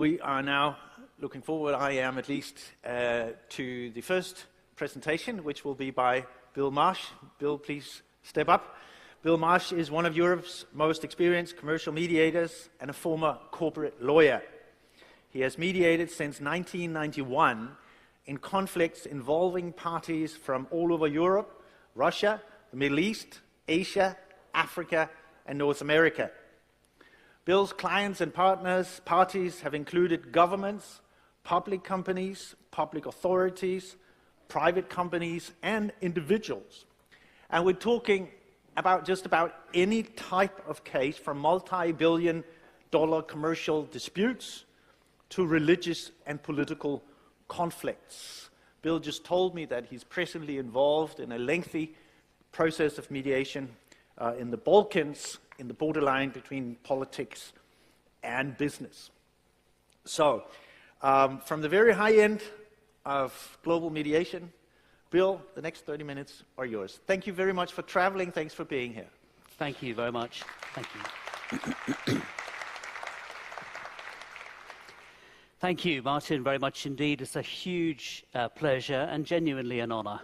We are now looking forward, I am at least, to the first presentation, which will be by Bill Marsh. Bill, please step up. Bill Marsh is one of Europe's most experienced commercial mediators and a former corporate lawyer. He has mediated since 1991 in conflicts involving parties from all over Europe, Russia, the Middle East, Asia, Africa, and North America. Bill's clients and parties have included governments, public companies, public authorities, private companies, and individuals. And we're talking about just about any type of case, from multi-billion-dollar commercial disputes to religious and political conflicts. Bill just told me that he's presently involved in a lengthy process of mediation in the Balkans, in the borderline between politics and business. So, from the very high end of global mediation, Bill, the next 30 minutes are yours. Thank you very much for traveling. Thanks for being here. Thank you very much. Thank you. Thank you, Martin, very much indeed. It's a huge pleasure and genuinely an honor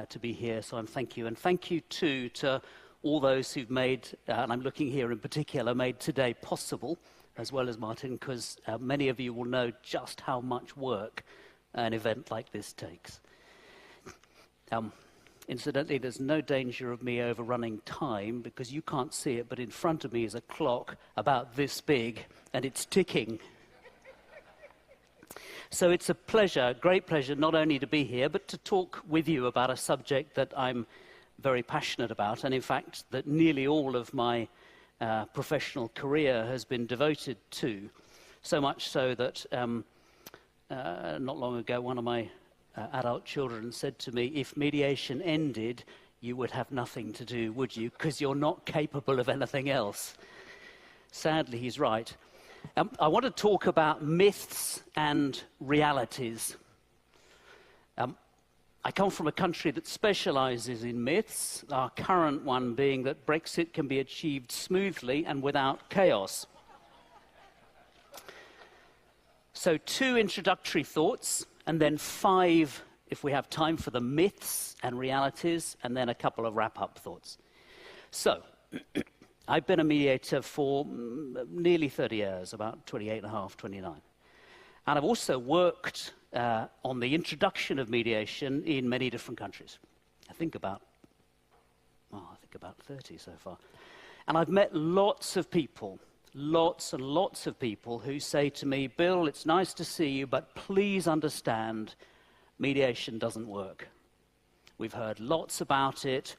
to be here, so thank you. And thank you, too, to all those who've made, and I'm looking here in particular, made today possible, as well as Martin, because many of you will know just how much work an event like this takes. Incidentally, there's no danger of me overrunning time, because you can't see it, but in front of me is a clock about this big, and it's ticking. So it's a pleasure, great pleasure, not only to be here, but to talk with you about a subject that I'm very passionate about, and in fact, that nearly all of my professional career has been devoted to. So much so that not long ago, one of my adult children said to me, if mediation ended, you would have nothing to do, would you? Because you're not capable of anything else. Sadly, he's right. I want to talk about myths and realities. I come from a country that specializes in myths, our current one being that Brexit can be achieved smoothly and without chaos. So 2 introductory thoughts, and then 5, if we have time for the myths and realities, and then a couple of wrap-up thoughts. So, I've been a mediator for nearly 30 years, about 28 and a half, 29. And I've also worked on the introduction of mediation in many different countries. I think about 30 so far. And I've met lots of people, lots and lots of people who say to me, Bill, it's nice to see you, but please understand, mediation doesn't work. We've heard lots about it.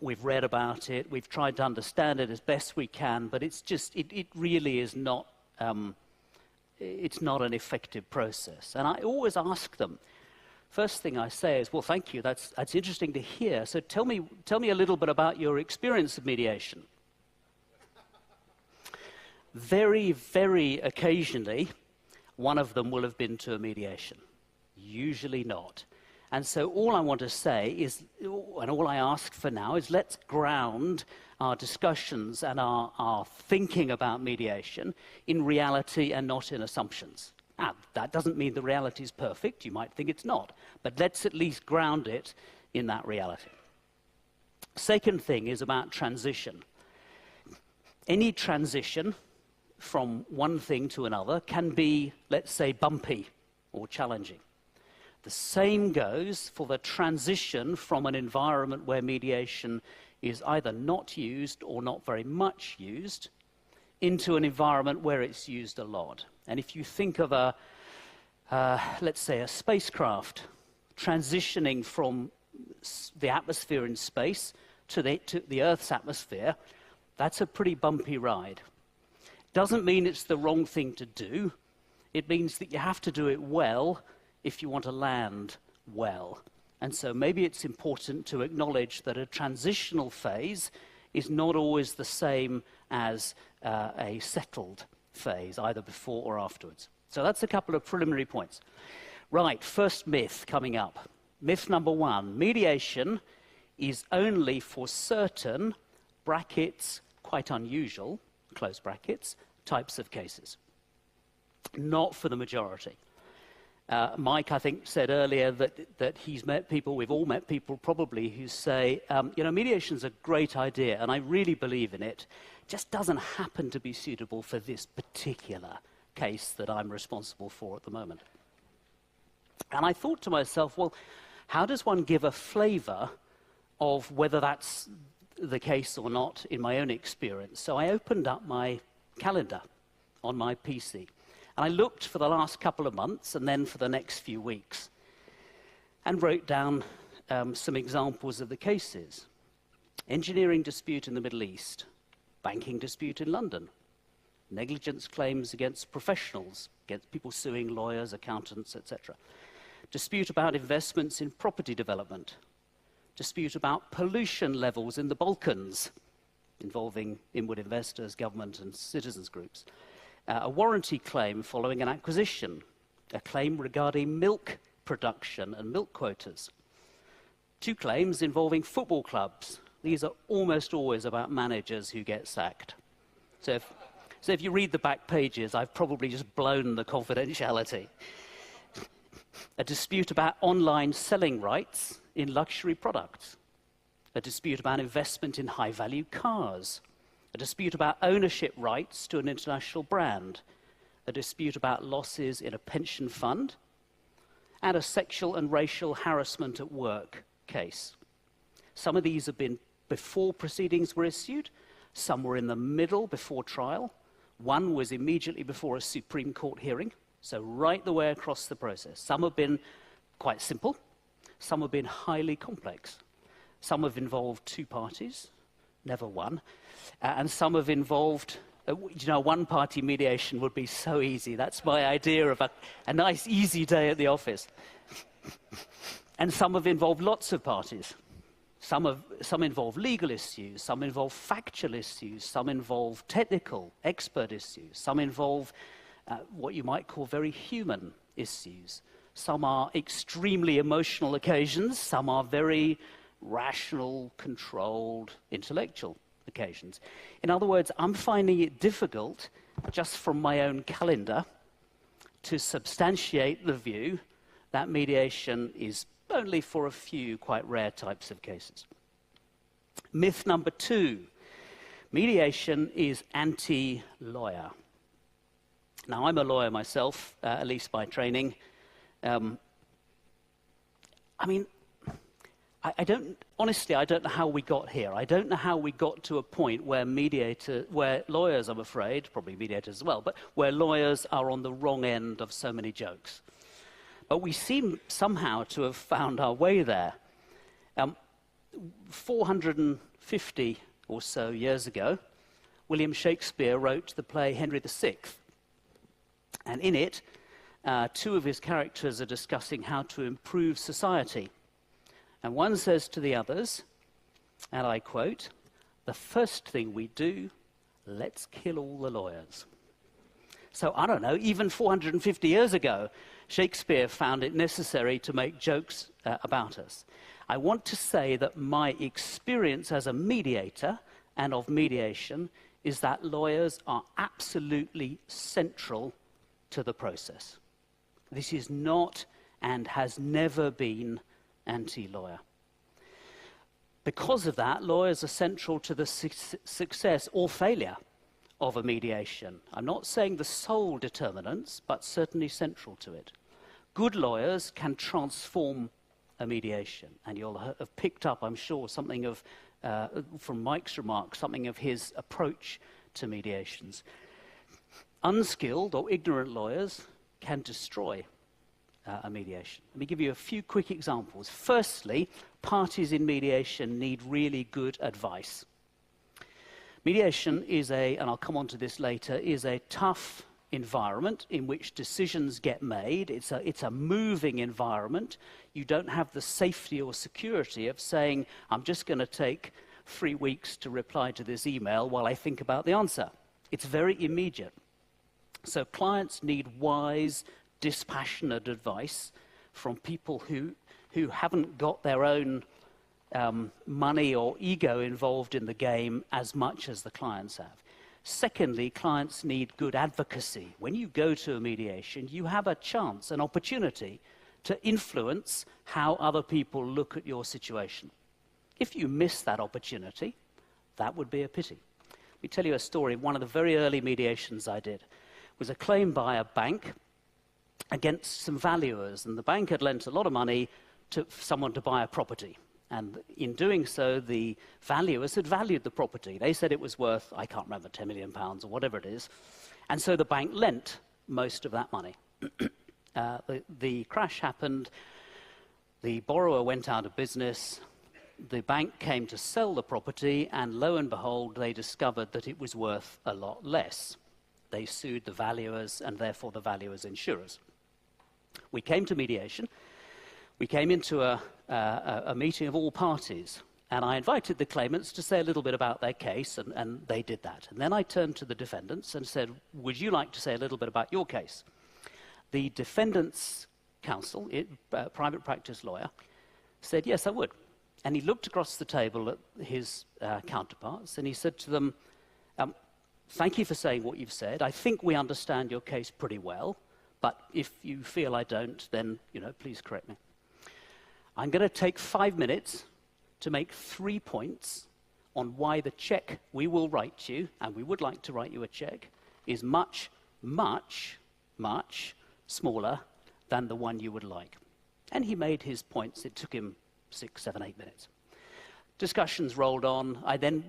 We've read about it. We've tried to understand it as best we can, but it's just, it really is not, it's not an effective process. And I always ask them, first thing I say is, well, thank you, that's interesting to hear. So tell me a little bit about your experience of mediation. Very, very occasionally, one of them will have been to a mediation. Usually not. And so all I want to say is, and all I ask for now, is let's ground our discussions and our thinking about mediation in reality and not in assumptions. Now, that doesn't mean the reality is perfect. You might think it's not. But let's at least ground it in that reality. Second thing is about transition. Any transition from one thing to another can be, let's say, bumpy or challenging. The same goes for the transition from an environment where mediation is either not used or not very much used into an environment where it's used a lot. And if you think of let's say a spacecraft transitioning from the atmosphere in space to the Earth's atmosphere, that's a pretty bumpy ride. Doesn't mean it's the wrong thing to do. It means that you have to do it well if you want to land well. And so maybe it's important to acknowledge that a transitional phase is not always the same as a settled phase, either before or afterwards. So that's a couple of preliminary points. Right, first myth coming up. Myth number 1, mediation is only for certain, brackets, quite unusual, close brackets, types of cases. not for the majority. Mike, I think, said earlier that he's met people, we've all met people probably, who say, mediation's a great idea, and I really believe in it, just doesn't happen to be suitable for this particular case that I'm responsible for at the moment. And I thought to myself, well, how does one give a flavor of whether that's the case or not in my own experience? So I opened up my calendar on my PC. And I looked for the last couple of months and then for the next few weeks and wrote down some examples of the cases. Engineering dispute in the Middle East, banking dispute in London, negligence claims against professionals, against people suing lawyers, accountants, etc. Dispute about investments in property development, dispute about pollution levels in the Balkans, involving inward investors, government and citizens groups. A warranty claim following an acquisition, a claim regarding milk production and milk quotas. 2 claims involving football clubs. These are almost always about managers who get sacked. So if you read the back pages, I've probably just blown the confidentiality. A dispute about online selling rights in luxury products. A dispute about investment in high-value cars. A dispute about ownership rights to an international brand, a dispute about losses in a pension fund, and a sexual and racial harassment at work case. Some of these have been before proceedings were issued, some were in the middle before trial, one was immediately before a Supreme Court hearing, so right the way across the process. Some have been quite simple, some have been highly complex. Some have involved 2 parties, never one. And some have involved, one-party mediation would be so easy. That's my idea of a nice, easy day at the office. And some have involved lots of parties. Some involve legal issues, some involve factual issues, some involve technical, expert issues, some involve what you might call very human issues. Some are extremely emotional occasions, some are very rational, controlled, intellectual occasions. In other words, I'm finding it difficult, just from my own calendar, to substantiate the view that mediation is only for a few quite rare types of cases. Myth number 2, mediation is anti-lawyer. Now, I'm a lawyer myself, at least by training. Honestly, I don't know how we got here. I don't know how we got to a point where lawyers, I'm afraid, probably mediators as well, but where lawyers are on the wrong end of so many jokes. But we seem somehow to have found our way there. 450 or so years ago, William Shakespeare wrote the play Henry VI. And in it, 2 of his characters are discussing how to improve society. And one says to the others, and I quote, "The first thing we do, let's kill all the lawyers." So I don't know, even 450 years ago, Shakespeare found it necessary to make jokes about us. I want to say that my experience as a mediator and of mediation is that lawyers are absolutely central to the process. This is not and has never been anti-lawyer. Because of that, lawyers are central to the success or failure of a mediation. I'm not saying the sole determinants, but certainly central to it. Good lawyers can transform a mediation, and you'll have picked up, I'm sure, something of, from Mike's remarks, something of his approach to mediations. Unskilled or ignorant lawyers can destroy a mediation. Let me give you a few quick examples. Firstly, parties in mediation need really good advice. Mediation is and I'll come on to this later, is a tough environment in which decisions get made. It's a moving environment. You don't have the safety or security of saying, I'm just going to take 3 weeks to reply to this email while I think about the answer. It's very immediate. So clients need wise, dispassionate advice from people who haven't got their own money or ego involved in the game as much as the clients have. Secondly, clients need good advocacy. When you go to a mediation, you have a chance, an opportunity to influence how other people look at your situation. If you miss that opportunity, that would be a pity. Let me tell you a story. One of the very early mediations I did was a claim by a bank against some valuers, and the bank had lent a lot of money to someone to buy a property. And in doing so, the valuers had valued the property. They said it was worth, I can't remember, £10 million or whatever it is. And so the bank lent most of that money. The crash happened. The borrower went out of business. The bank came to sell the property, and lo and behold, they discovered that it was worth a lot less. They sued the valuers and therefore the valuers' insurers. We came to mediation. We came into a meeting of all parties, and I invited the claimants to say a little bit about their case, and they did that. And then I turned to the defendants and said, would you like to say a little bit about your case? The defendants' counsel, private practice lawyer, said, yes, I would. And he looked across the table at his counterparts, and he said to them, thank you for saying what you've said. I think we understand your case pretty well, but if you feel I don't, then, please correct me. I'm going to take 5 minutes to make 3 points on why the check we will write you, and we would like to write you a check, is much, much, much smaller than the one you would like. And he made his points. It took him 6, 7, 8 minutes. Discussions rolled on. I then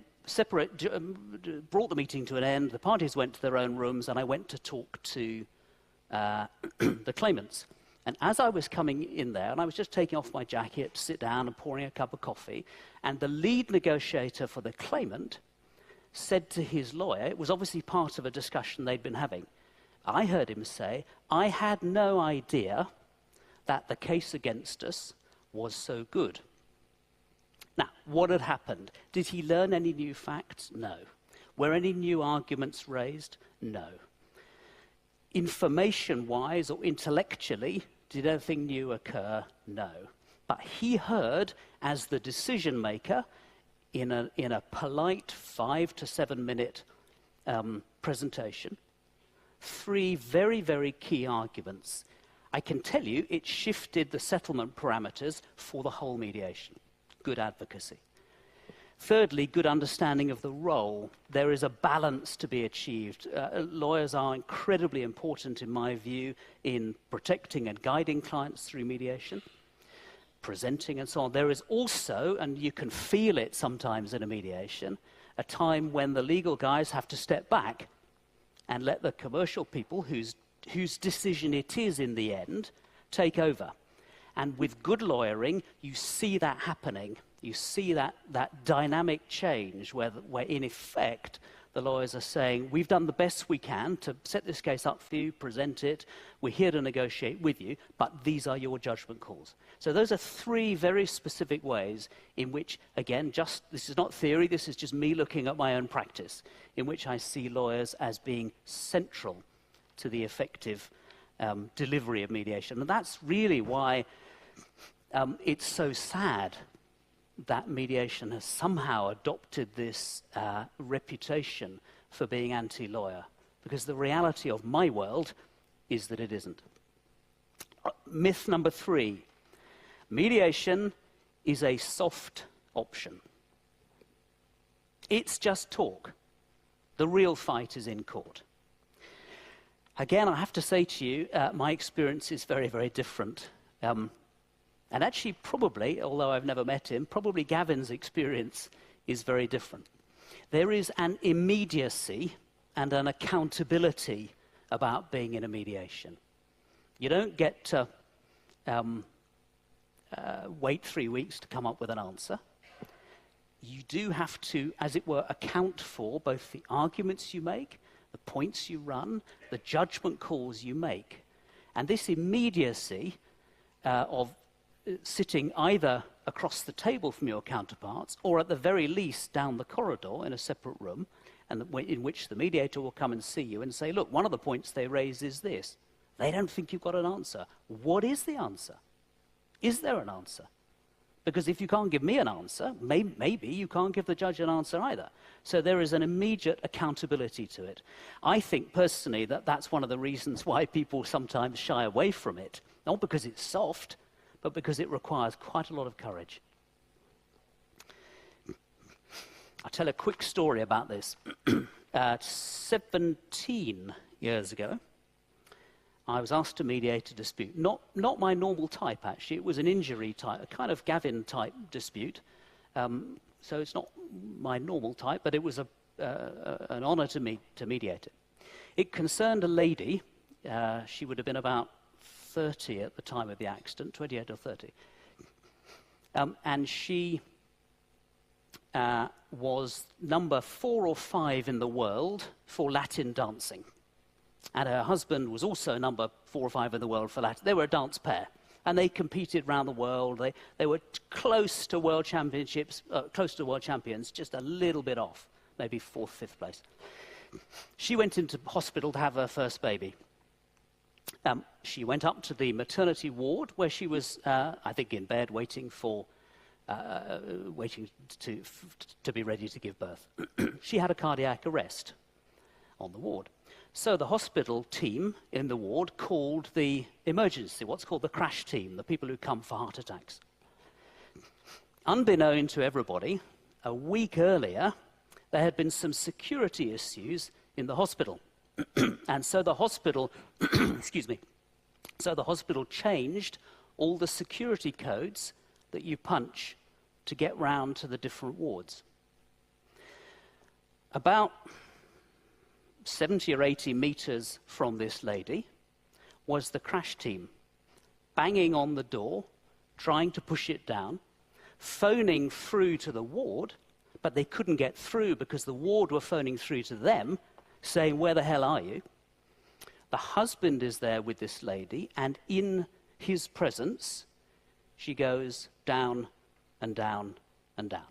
brought the meeting to an end. The parties went to their own rooms, and I went to talk to the claimants. And as I was coming in there, and I was just taking off my jacket to sit down and pouring a cup of coffee, and the lead negotiator for the claimant said to his lawyer, it was obviously part of a discussion they'd been having, I heard him say, I had no idea that the case against us was so good. Now, what had happened? Did he learn any new facts? No. Were any new arguments raised? No. Information-wise or intellectually, did anything new occur? No. But he heard, as the decision maker, in a polite 5 to 7 minute presentation, 3 very, very key arguments. I can tell you it shifted the settlement parameters for the whole mediation. Good advocacy. Thirdly, good understanding of the role. There is a balance to be achieved. Lawyers are incredibly important, in my view, in protecting and guiding clients through mediation, presenting and so on. There is also, and you can feel it sometimes in a mediation, a time when the legal guys have to step back and let the commercial people, whose decision it is in the end, take over. And with good lawyering, you see that happening. You see that dynamic change where in effect, the lawyers are saying, we've done the best we can to set this case up for you, present it, we're here to negotiate with you, but these are your judgment calls. So those are 3 very specific ways in which, again, this is not theory, this is just me looking at my own practice, in which I see lawyers as being central to the effective delivery of mediation. And that's really why it's so sad that mediation has somehow adopted this reputation for being anti-lawyer, because the reality of my world is that it isn't. Myth number 3, mediation is a soft option. It's just talk. The real fight is in court. Again, I have to say to you, my experience is very, very different. And actually, probably, although I've never met him, probably Gavin's experience is very different. There is an immediacy and an accountability about being in a mediation. You don't get to wait 3 weeks to come up with an answer. You do have to, as it were, account for both the arguments you make, the points you run, the judgment calls you make. And this immediacy of sitting either across the table from your counterparts or at the very least down the corridor in a separate room, and in which the mediator will come and see you and say, look, one of the points they raise is this. They don't think you've got an answer. What is the answer? Is there an answer? Because if you can't give me an answer, maybe you can't give the judge an answer either. So there is an immediate accountability to it. I think personally that that's one of the reasons why people sometimes shy away from it. Not because it's soft, but because it requires quite a lot of courage. I'll tell a quick story about this. 17 years ago, I was asked to mediate a dispute. Not my normal type, actually. It was an injury type, a kind of Gavin-type dispute. So it's not my normal type, but it was an honor to me to mediate it. It concerned a lady. She would have been about 30 at the time of the accident, 28 or 30. And she was number 4 or 5 in the world for Latin dancing. And her husband was also number 4 or 5 in the world for Latin. They were a dance pair. And they competed around the world. They were close to world championships, close to world champions, just a little bit off, maybe 4th, 5th place. She went into hospital to have her first baby. She went up to the maternity ward where she was, I think, in bed waiting to be ready to give birth. She had a cardiac arrest on the ward. So the hospital team in the ward called the emergency, what's called the crash team, the people who come for heart attacks. Unbeknown to everybody, a week earlier, there had been some security issues in the hospital. And so the hospital, excuse me, so the hospital changed all the security codes that you punch to get round to the different wards. About 70 or 80 meters from this lady was the crash team, banging on the door, trying to push it down, phoning through to the ward, but they couldn't get through because the ward were phoning through to them, saying, "Where the hell are you?" The husband is there with this lady, and in his presence, she goes down and down and down.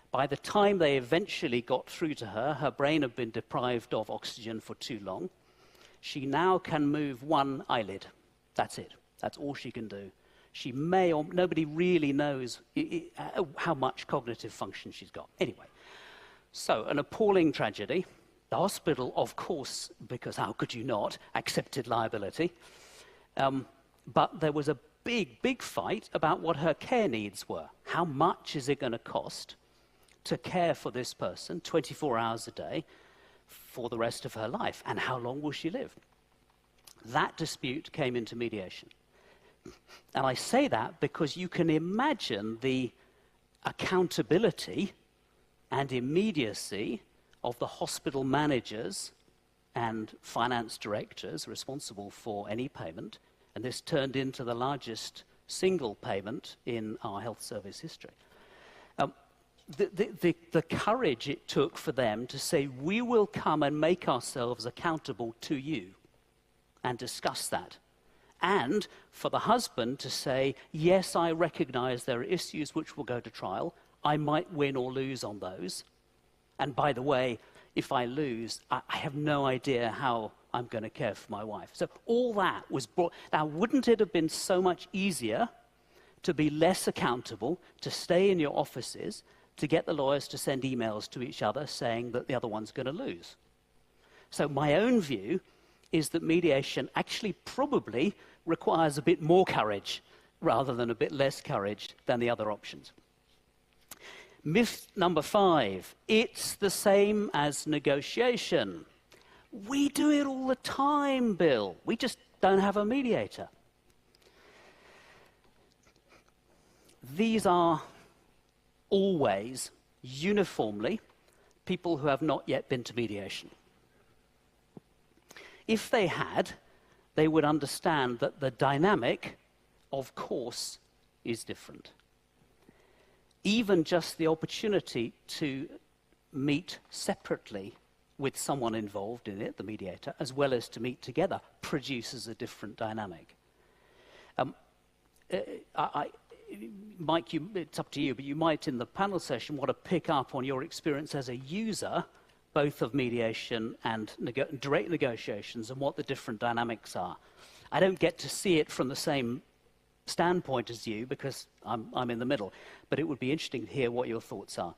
By the time they eventually got through to her, her brain had been deprived of oxygen for too long. She now can move one eyelid. That's it. That's all she can do. She may, or nobody really knows how much cognitive function she's got. Anyway, so an appalling tragedy. The hospital, of course, because how could you not, accepted liability. But there was a big fight about what her care needs were. How much is it going to cost to care for this person 24 hours a day for the rest of her life? And how long will she live? That dispute came into mediation. And I say that because you can imagine the accountability and immediacy of the hospital managers and finance directors responsible for any payment. And this turned into the largest single payment in our health service history. The courage it took for them to say, we will come and make ourselves accountable to you and discuss that. And for the husband to say, yes, I recognize there are issues which will go to trial. I might win or lose on those. And by the way, if I lose, I have no idea how I'm going to care for my wife. So all that was brought. Now, wouldn't it have been so much easier to be less accountable, to stay in your offices, to get the lawyers to send emails to each other saying that the other one's going to lose? So my own view is that mediation actually probably requires a bit more courage rather than a bit less courage than the other options. Myth number 5, it's the same as negotiation. We do it all the time, Bill. We just don't have a mediator. These are always, uniformly, people who have not yet been to mediation. If they had, they would understand that the dynamic, of course, is different. Even just the opportunity to meet separately with someone involved in it, the mediator, as well as to meet together, produces a different dynamic. Mike, it's up to you, but you might, in the panel session, want to pick up on your experience as a user, both of mediation and direct negotiations, and what the different dynamics are. I don't get to see it from the same standpoint as you, because I'm in the middle. But it would be interesting to hear what your thoughts are.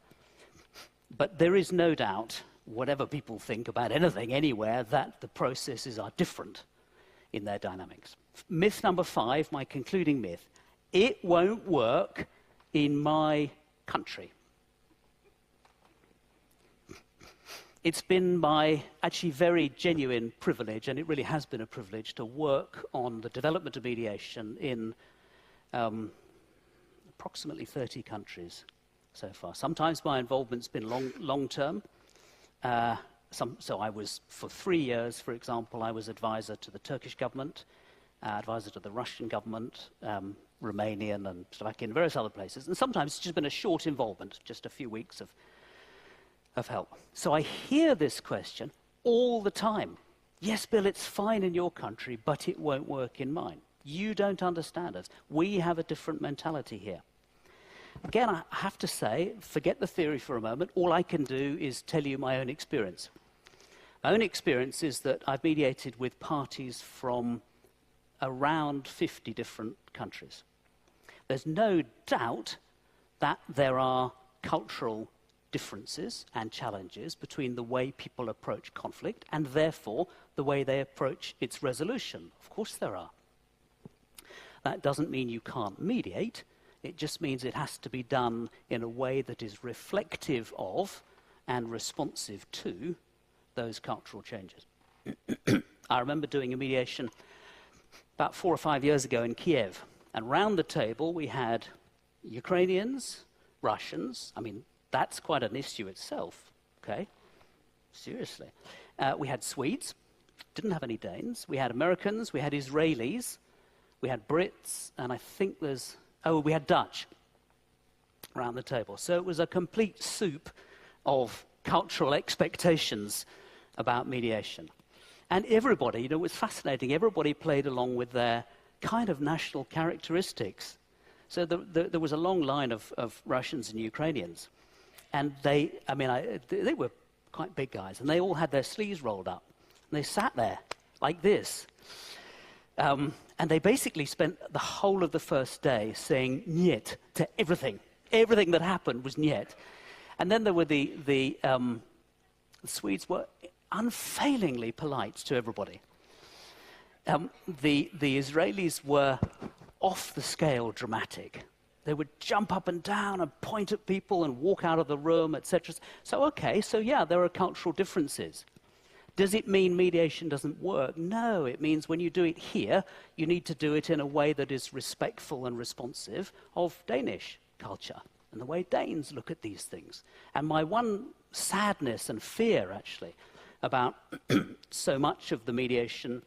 But there is no doubt, whatever people think about anything anywhere, that the processes are different in their dynamics. Myth number 5, my concluding myth: it won't work in my country. It's been my actually very genuine privilege, and it really has been a privilege, to work on the development of mediation in approximately 30 countries so far. Sometimes my involvement's been long-term. So I was, for 3 years, for example, I was advisor to the Turkish government, advisor to the Russian government, Romanian and Slovakian, various other places. And sometimes it's just been a short involvement, just a few weeks of help. So I hear this question all the time. Yes, Bill, it's fine in your country, but it won't work in mine. You don't understand us. We have a different mentality here. Again, I have to say, forget the theory for a moment. All I can do is tell you my own experience. My own experience is that I've mediated with parties from around 50 different countries. There's no doubt that there are cultural differences and challenges between the way people approach conflict and therefore the way they approach its resolution. Of course there are. That doesn't mean you can't mediate. It just means it has to be done in a way that is reflective of and responsive to those cultural changes. I remember doing a mediation about 4 or 5 years ago in Kiev, and round the table we had Ukrainians, Russians. I mean, that's quite an issue itself, okay? Seriously. We had Swedes, didn't have any Danes. We had Americans, we had Israelis, we had Brits, and I think we had Dutch around the table. So it was a complete soup of cultural expectations about mediation. And everybody, it was fascinating, everybody played along with their kind of national characteristics. So there was a long line of Russians and Ukrainians. And they were quite big guys, and they all had their sleeves rolled up. And they sat there like this. And they basically spent the whole of the first day saying "niet" to everything. Everything that happened was "niet." And then there were the Swedes were unfailingly polite to everybody. The Israelis were off the scale dramatic. They would jump up and down and point at people and walk out of the room, etc. So yeah, there are cultural differences. Does it mean mediation doesn't work? No, it means when you do it here, you need to do it in a way that is respectful and responsive of Danish culture and the way Danes look at these things. And my one sadness and fear, actually, about so much of the mediation,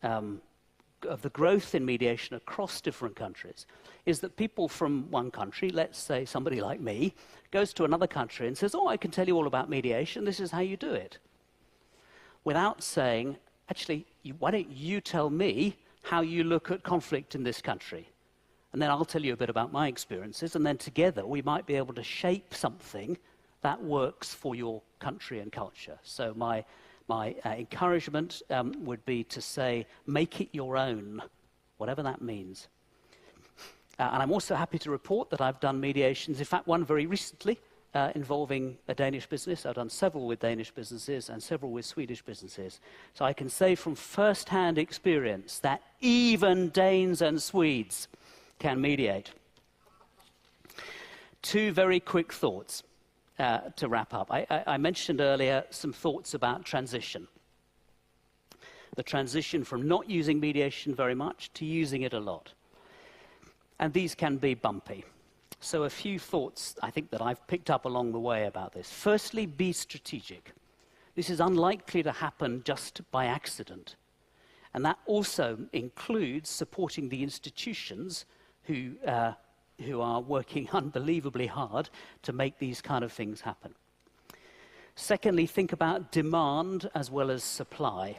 of the growth in mediation across different countries, is that people from one country, let's say somebody like me, goes to another country and says, I can tell you all about mediation, this is how you do it. Without saying, actually, why don't you tell me how you look at conflict in this country? And then I'll tell you a bit about my experiences, and then together we might be able to shape something that works for your country and culture. So my encouragement would be to say, make it your own, whatever that means. And I'm also happy to report that I've done mediations, in fact, one very recently, involving a Danish business. I've done several with Danish businesses and several with Swedish businesses. So I can say from first-hand experience that even Danes and Swedes can mediate. 2 very quick thoughts to wrap up. I mentioned earlier some thoughts about transition. The transition from not using mediation very much to using it a lot. And these can be bumpy. So a few thoughts, I think, that I've picked up along the way about this. Firstly, be strategic. This is unlikely to happen just by accident. And that also includes supporting the institutions who are working unbelievably hard to make these kind of things happen. Secondly, think about demand as well as supply.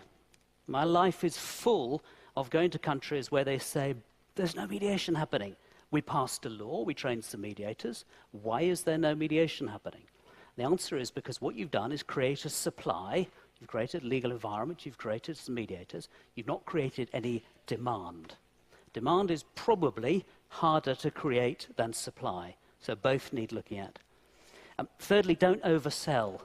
My life is full of going to countries where they say, there's no mediation happening. We passed a law, we trained some mediators. Why is there no mediation happening? The answer is because what you've done is create a supply, you've created a legal environment, you've created some mediators, you've not created any demand. Demand is probably harder to create than supply, so both need looking at. Thirdly, don't oversell.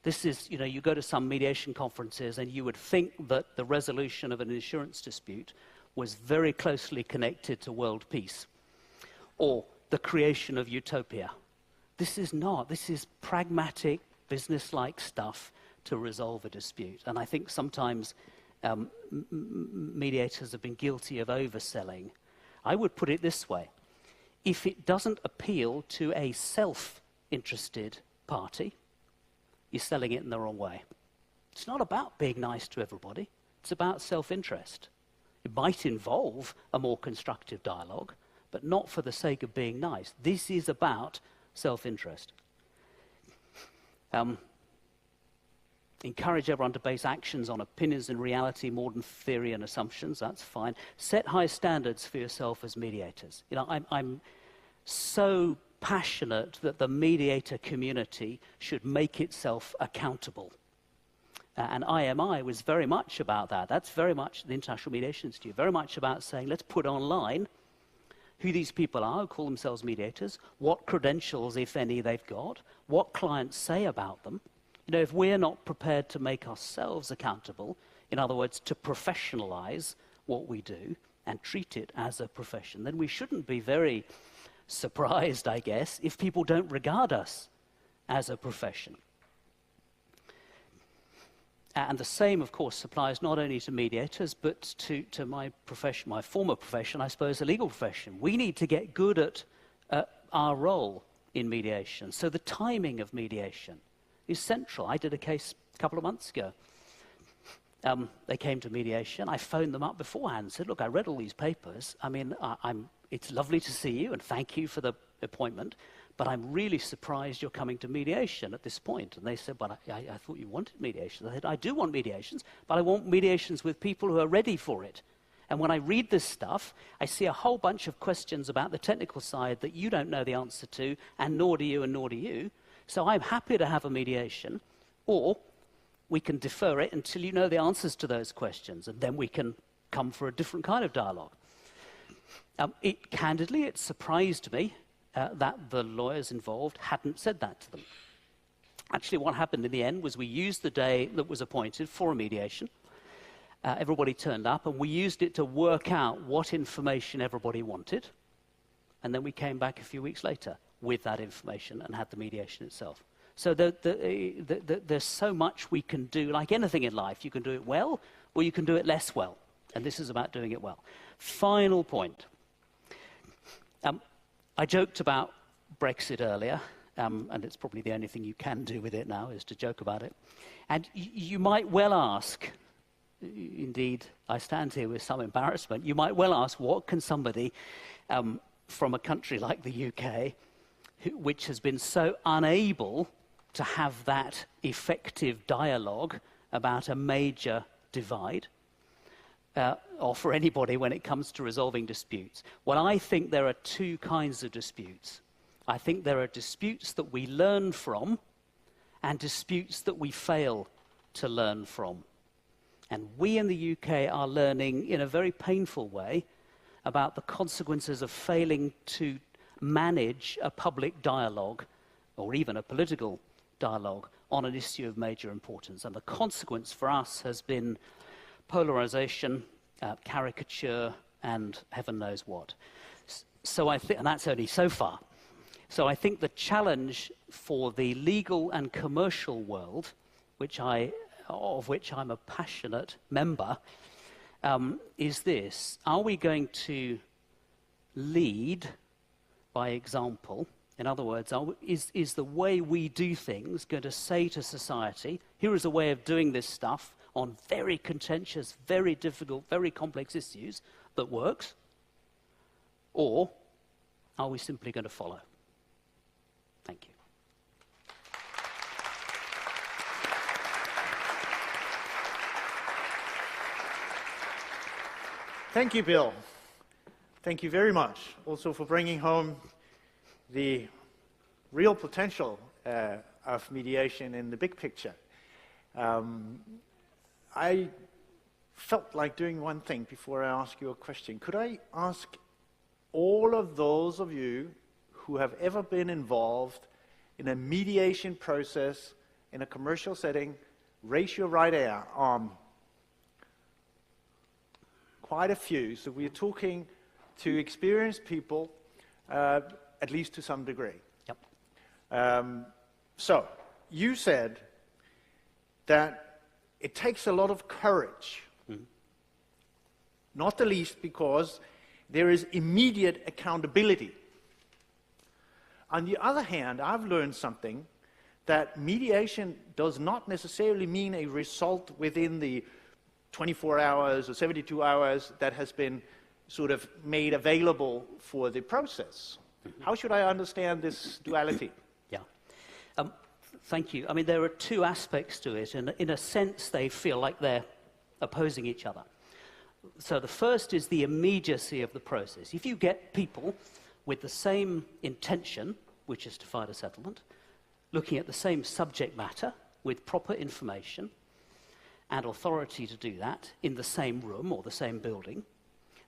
This is, you go to some mediation conferences and you would think that the resolution of an insurance dispute was very closely connected to world peace or the creation of utopia. This is not. This is pragmatic, business-like stuff to resolve a dispute. And I think sometimes mediators have been guilty of overselling. I would put it this way. If it doesn't appeal to a self-interested party, you're selling it in the wrong way. It's not about being nice to everybody. It's about self-interest. It might involve a more constructive dialogue, but not for the sake of being nice. This is about self-interest. Encourage everyone to base actions on opinions and reality more than theory and assumptions. That's fine. Set high standards for yourself as mediators. I'm so passionate that the mediator community should make itself accountable. And IMI was very much about that. That's very much the International Mediation Institute, very much about saying, let's put online who these people are who call themselves mediators, what credentials, if any, they've got, what clients say about them. If we're not prepared to make ourselves accountable, in other words, to professionalize what we do and treat it as a profession, then we shouldn't be very surprised, I guess, if people don't regard us as a profession. And the same, of course, applies not only to mediators, but to my profession, my former profession, I suppose, the legal profession. We need to get good at our role in mediation. So the timing of mediation is central. I did a case a couple of months ago. They came to mediation. I phoned them up beforehand and said, look, I read all these papers. I mean, it's lovely to see you, and thank you for the appointment, but I'm really surprised you're coming to mediation at this point. And they said, but I thought you wanted mediation. I said, I do want mediations, but I want mediations with people who are ready for it. And when I read this stuff, I see a whole bunch of questions about the technical side that you don't know the answer to, and nor do you, and nor do you. So I'm happy to have a mediation, or we can defer it until you know the answers to those questions, and then we can come for a different kind of dialogue. Candidly, it surprised me that the lawyers involved hadn't said that to them. Actually, what happened in the end was we used the day that was appointed for a mediation. Everybody turned up, and we used it to work out what information everybody wanted. And then we came back a few weeks later with that information and had the mediation itself. So there's so much we can do. Like anything in life, you can do it well, or you can do it less well. And this is about doing it well. Final point. I joked about Brexit earlier, and it's probably the only thing you can do with it now is to joke about it. And you might well ask, indeed, I stand here with some embarrassment, you might well ask, what can somebody from a country like the UK, which has been so unable to have that effective dialogue about a major divide, offer anybody when it comes to resolving disputes? Well, I think there are two kinds of disputes. I think there are disputes that we learn from and disputes that we fail to learn from. And we in the UK are learning in a very painful way about the consequences of failing to manage a public dialogue or even a political dialogue on an issue of major importance. And the consequence for us has been polarization, caricature, and heaven knows what. So I think, and that's only so far. So I think the challenge for the legal and commercial world, of which I'm a passionate member, is this. Are we going to lead by example? In other words, is the way we do things going to say to society, here is a way of doing this stuff on very contentious, very difficult, very complex issues that works? Or are we simply going to follow? Thank you. Thank you, Bill. Thank you very much also for bringing home the real potential of mediation in the big picture. I felt like doing one thing before I ask you a question. Could I ask all of those of you who have ever been involved in a mediation process in a commercial setting, raise your right arm. Quite a few. So we're talking to experienced people, at least to some degree. Yep. So you said that it takes a lot of courage, not the least because there is immediate accountability. On the other hand, I've learned something, that mediation does not necessarily mean a result within the 24 hours or 72 hours that has been sort of made available for the process. How should I understand this duality? Yeah. Thank you. I mean, there are two aspects to it, and in a sense, they feel like they're opposing each other. So the first is the immediacy of the process. If you get people with the same intention, which is to find a settlement, looking at the same subject matter with proper information and authority to do that in the same room or the same building,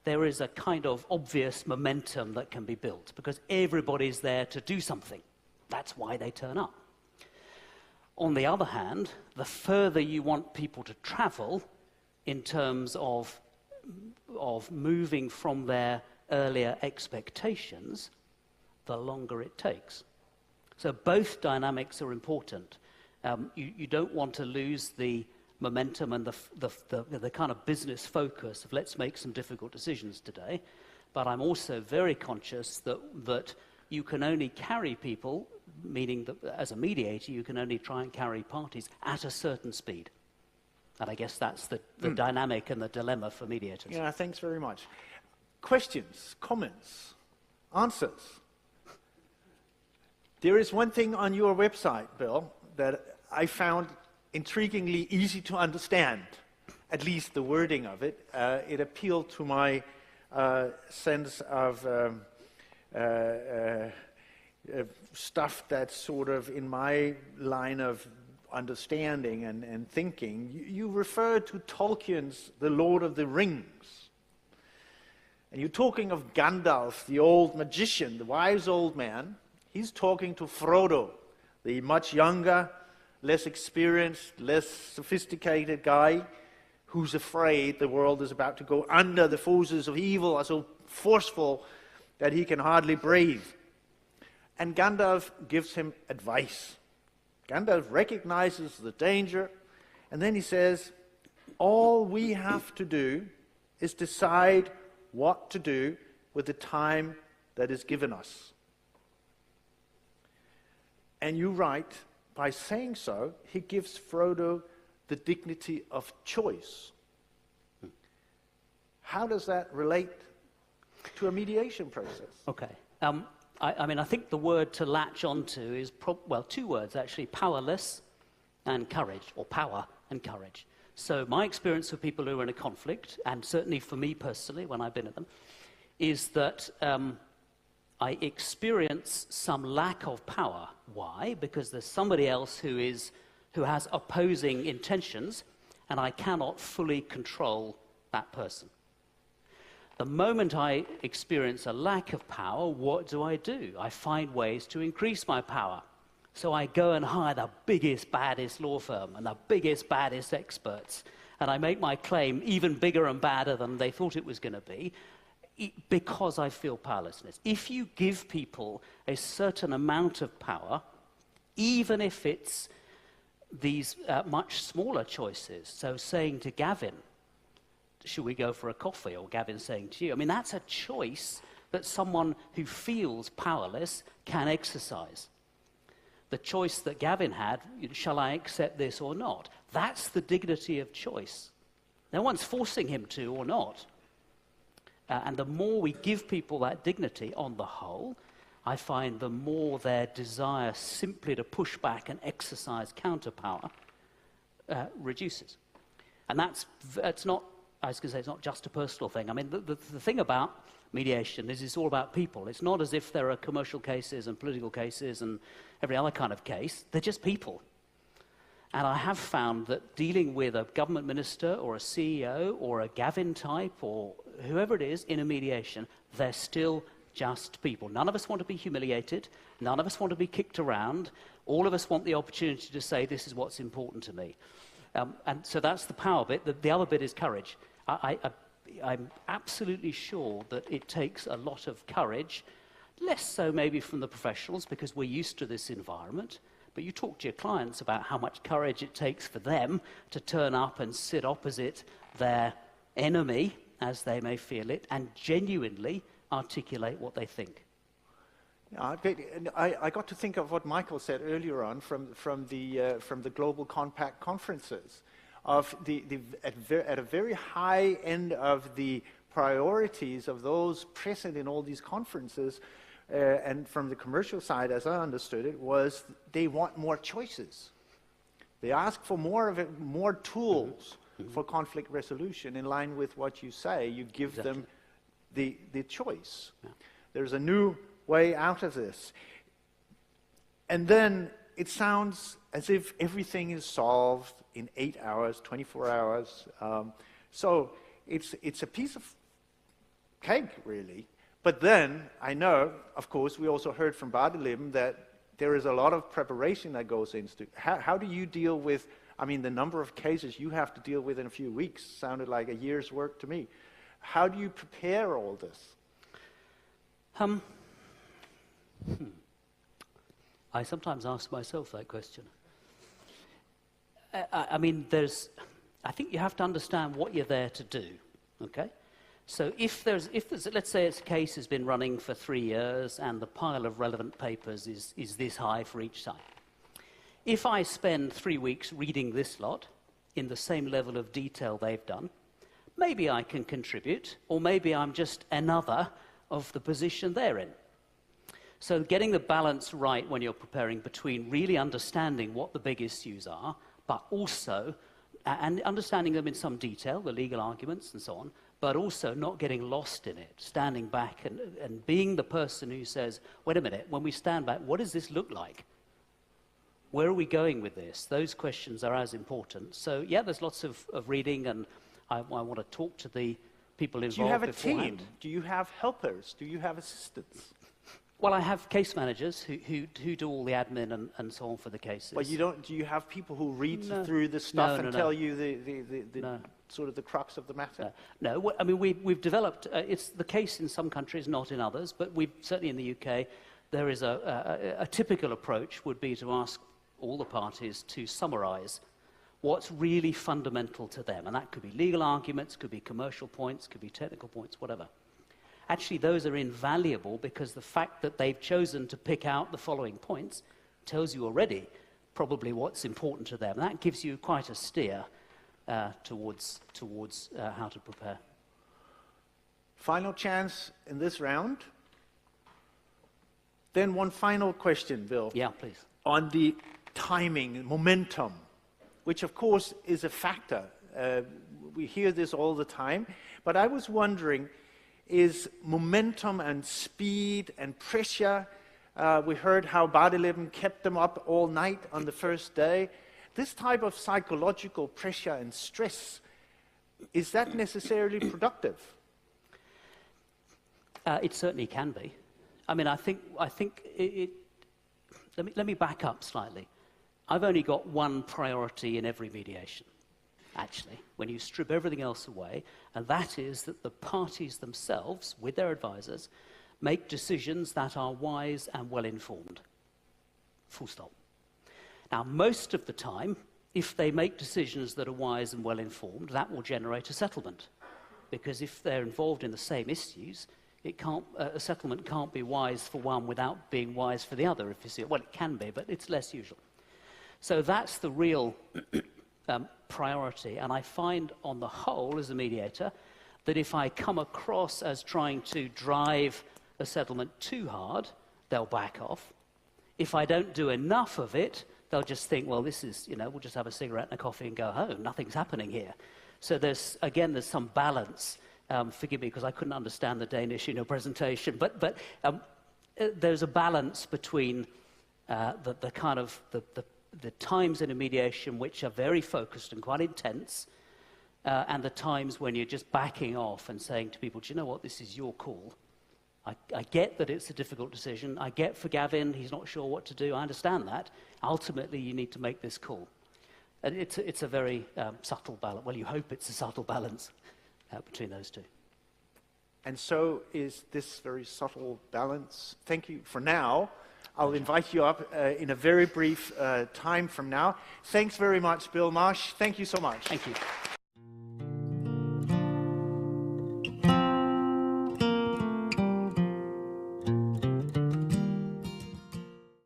there is a kind of obvious momentum that can be built because everybody's there to do something. That's why they turn up. On the other hand, the further you want people to travel in terms of moving from their earlier expectations, the longer it takes. So both dynamics are important. You don't want to lose the momentum and the kind of business focus of let's make some difficult decisions today, but I'm also very conscious that you can only carry people, meaning that as a mediator you can only try and carry parties at a certain speed. And I guess that's the dynamic and the dilemma for mediators. Yeah, thanks very much. Questions, comments, answers? There is one thing on your website, Bill, that I found intriguingly easy to understand, at least the wording of it. It appealed to my sense of stuff that's sort of in my line of understanding and thinking. You refer to Tolkien's The Lord of the Rings. And you're talking of Gandalf, the old magician, the wise old man. He's talking to Frodo, the much younger, less experienced, less sophisticated guy who's afraid the world is about to go under. The forces of evil are so forceful that he can hardly breathe. And Gandalf gives him advice. Gandalf recognizes the danger, and then he says, all we have to do is decide what to do with the time that is given us. And you write, by saying so, he gives Frodo the dignity of choice. How does that relate to a mediation process? Okay. I mean, I think the word to latch onto is, two words actually, powerless and courage, or power and courage. So my experience with people who are in a conflict, and certainly for me personally when I've been at them, is that I experience some lack of power. Why? Because there's somebody else who has opposing intentions, and I cannot fully control that person. The moment I experience a lack of power, what do? I find ways to increase my power. So I go and hire the biggest, baddest law firm and the biggest, baddest experts, and I make my claim even bigger and badder than they thought it was going to be, because I feel powerlessness. If you give people a certain amount of power, even if it's these much smaller choices, so saying to Gavin, should we go for a coffee? Or Gavin saying to you, I mean, that's a choice that someone who feels powerless can exercise. The choice that Gavin had, shall I accept this or not? That's the dignity of choice. No one's forcing him to or not. And the more we give people that dignity on the whole, I find the more their desire simply to push back and exercise counterpower reduces. And that's not, I was going to say, it's not just a personal thing. I mean, the thing about mediation is it's all about people. It's not as if there are commercial cases and political cases and every other kind of case. They're just people. And I have found that dealing with a government minister or a CEO or a Gavin type or whoever it is in a mediation, they're still just people. None of us want to be humiliated. None of us want to be kicked around. All of us want the opportunity to say, this is what's important to me. And so that's the power bit. The other bit is courage. I'm absolutely sure that it takes a lot of courage, less so maybe from the professionals because we're used to this environment, but you talk to your clients about how much courage it takes for them to turn up and sit opposite their enemy, as they may feel it, and genuinely articulate what they think. I got to think of what Michael said earlier on from the Global Compact conferences, of at a very high end of the priorities of those present in all these conferences, and from the commercial side, as I understood it, was they want more choices. They ask for more tools for conflict resolution in line with what you say. You give them the choice. Yeah. There's a new way out of this. And then it sounds as if everything is solved in 8 hours, 24 hours. So it's a piece of cake, really. But then, I know, of course, we also heard from Barteleben that there is a lot of preparation that goes into it. How do you deal with, I mean, the number of cases you have to deal with in a few weeks sounded like a year's work to me. How do you prepare all this? I sometimes ask myself that question. I mean, I think you have to understand what you're there to do, okay? So if there's, let's say a case has been running for 3 years and the pile of relevant papers is this high for each side. If I spend 3 weeks reading this lot in the same level of detail they've done, maybe I can contribute, or maybe I'm just another of the position they're in. So getting the balance right when you're preparing between really understanding what the big issues are, but also, and understanding them in some detail, the legal arguments and so on, but also not getting lost in it, standing back and being the person who says, wait a minute, when we stand back, what does this look like? Where are we going with this? Those questions are as important. So yeah, there's lots of reading, and I want to talk to the people involved. Do you have a beforehand. team? Do you have helpers? Do you have assistants? Well, I have case managers who do all the admin and so on for the cases. But you don't. Do you have people who read through the stuff and tell you the sort of the crux of the matter? No. I mean, we've developed. It's the case in some countries, not in others. But certainly in the UK, there is a typical approach would be to ask all the parties to summarise what's really fundamental to them, and that could be legal arguments, could be commercial points, could be technical points, whatever. Actually, those are invaluable because the fact that they've chosen to pick out the following points tells you already probably what's important to them. That gives you quite a steer towards how to prepare. Final chance in this round. Then one final question, Bill. Yeah, please. On the timing, momentum, which of course is a factor. We hear this all the time, but I was wondering, is momentum and speed and pressure, we heard how Barteleben kept them up all night on the first day. This type of psychological pressure and stress, is that necessarily productive? It certainly can be. I mean, I think let me back up slightly. I've only got one priority in every mediation, actually, when you strip everything else away, and that is that the parties themselves, with their advisors, make decisions that are wise and well-informed. Full stop. Now, most of the time, if they make decisions that are wise and well-informed, that will generate a settlement. Because if they're involved in the same issues, a settlement can't be wise for one without being wise for the other, if you see it. Well, it can be, but it's less usual. So that's the real priority. And I find, on the whole, as a mediator, that if I come across as trying to drive a settlement too hard, they'll back off. If I don't do enough of it, they'll just think, well, this is, we'll just have a cigarette and a coffee and go home. Nothing's happening here. So there's some balance. Forgive me, because I couldn't understand the Danish in your presentation. But there's a balance between the the times in a mediation which are very focused and quite intense, and the times when you're just backing off and saying to people, do you know what, this is your call. I get that it's a difficult decision. I get for Gavin, he's not sure what to do. I understand that. Ultimately, you need to make this call. And it's a very subtle balance. Well, you hope it's a subtle balance between those two. And so is this very subtle balance. Thank you for now. I'll invite you up in a very brief time from now. Thanks very much, Bill Marsh. Thank you so much. Thank you.